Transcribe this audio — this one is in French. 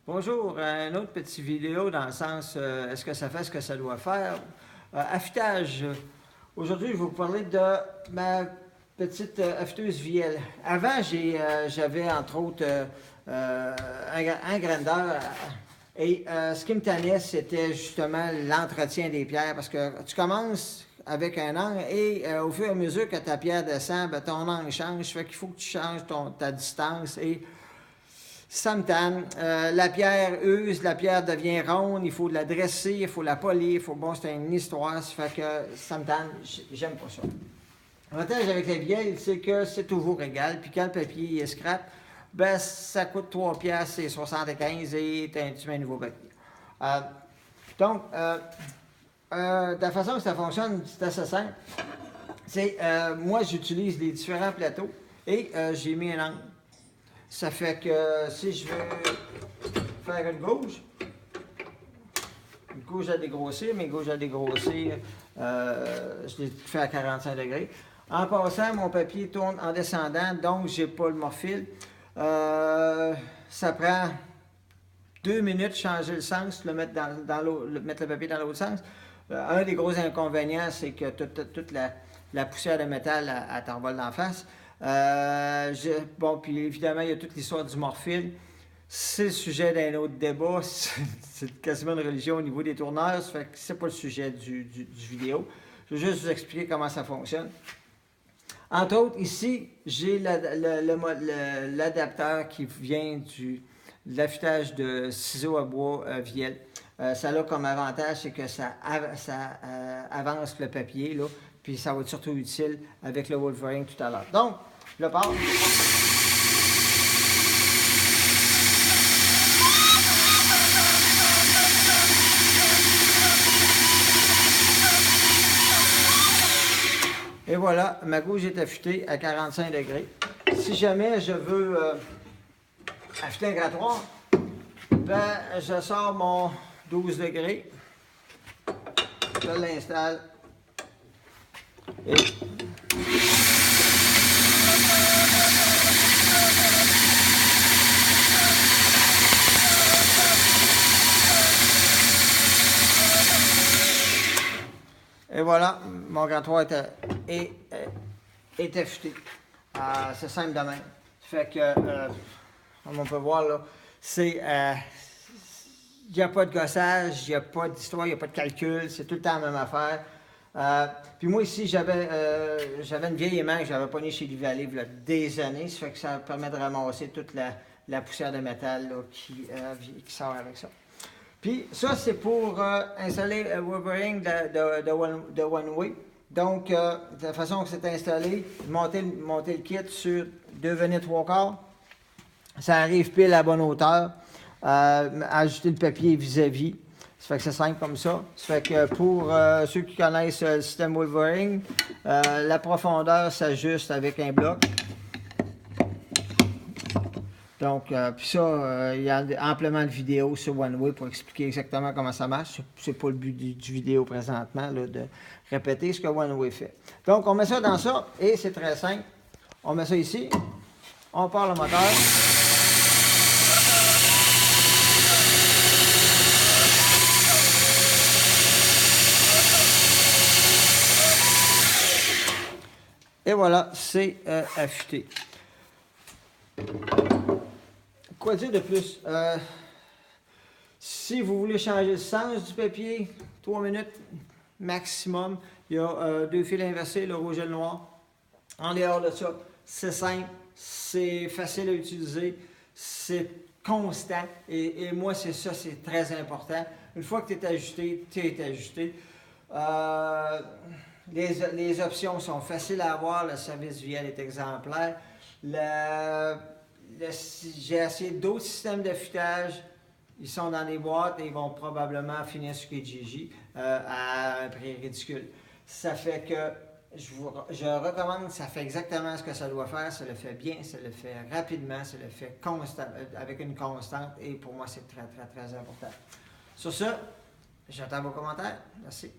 Bonjour, une autre petite vidéo dans le sens est-ce que ça fait ce que ça doit faire? Affûtage. Aujourd'hui, je vais vous parler de ma petite affûteuse Viel. Avant, j'avais entre autres un grindeur et ce qui me tannait, c'était justement l'entretien des pierres parce que tu commences avec un angle et au fur et à mesure que ta pierre descend, ben, ton angle change, fait qu'il faut que tu changes ta distance et ça me tanne. La pierre use, la pierre devient ronde, il faut la dresser, il faut la polir, bon, c'est une histoire, ça fait que ça me tanne, j'aime pas ça. L'avantage avec les vieilles, c'est que c'est toujours égal, puis quand le papier est scrap, ben ça coûte 3 piastres et 75 et tu mets un nouveau papier. De la façon que ça fonctionne, c'est assez simple. Moi, j'utilise les différents plateaux et j'ai mis un angle. Ça fait que si je veux faire une gauge à dégrossir, mes gauges à dégrossir, je l'ai fait à 45 degrés. En passant, mon papier tourne en descendant, donc je n'ai pas le morphile. Ça prend 2 minutes de changer le sens, mettre le papier dans l'autre sens. Un des gros inconvénients, c'est que toute la poussière de métal, elle t'envole d'en face. Bon, puis évidemment, il y a toute l'histoire du morphile. C'est le sujet d'un autre débat. C'est quasiment une religion au niveau des tourneurs. Ça fait que c'est pas le sujet du vidéo. Je vais juste vous expliquer comment ça fonctionne. Entre autres, ici, j'ai l'adapteur qui vient de l'affûtage de ciseaux à bois Viel. Ça a comme avantage, c'est que ça avance le papier, là, puis ça va être surtout utile avec le Wolverine tout à l'heure. Donc, je pars. Et voilà, ma gouge est affûtée à 45 degrés. Si jamais je veux affûter un grattoir, ben, je sors mon 12 degrés, je l'installe et voilà, mon grattoir est affûté. C'est simple de même. Fait que, comme on peut voir là, il n'y a pas de gossage, il n'y a pas d'histoire, il n'y a pas de calcul, c'est tout le temps la même affaire. Puis moi ici, j'avais une vieille aimant que j'avais pognée chez Livallée il y a des années, ça fait que ça permet de ramasser toute la poussière de métal là, qui sort avec ça. Puis ça, c'est pour installer le Wolverine de One Way. Donc, de la façon que c'est installé, monter le kit sur 2 venets 3/4. Ça arrive pile à la bonne hauteur. Ajouter le papier vis-à-vis. Ça fait que c'est simple comme ça. Ça fait que pour ceux qui connaissent le système Wolverine, la profondeur s'ajuste avec un bloc. Donc, puis ça, il y a amplement de vidéos sur One Way pour expliquer exactement comment ça marche. C'est pas le but du vidéo présentement, là, de répéter ce que One Way fait. Donc, on met ça dans ça et c'est très simple. On met ça ici. On part le moteur. Et voilà, c'est affûté. Quoi dire de plus? Si vous voulez changer le sens du papier, 3 minutes maximum. Il y a 2 fils inversés, le rouge et le noir. En dehors de ça, c'est simple, c'est facile à utiliser, c'est constant. Et moi, c'est ça, c'est très important. Une fois que tu es ajusté, tu es ajusté. Les options sont faciles à avoir, le service Viel est exemplaire. J'ai essayé d'autres systèmes d'affûtage, ils sont dans des boîtes et ils vont probablement finir sur Kijiji à un prix ridicule. Ça fait que je recommande, ça fait exactement ce que ça doit faire, ça le fait bien, ça le fait rapidement, ça le fait avec une constante et pour moi c'est très très très important. Sur ce, j'attends vos commentaires. Merci.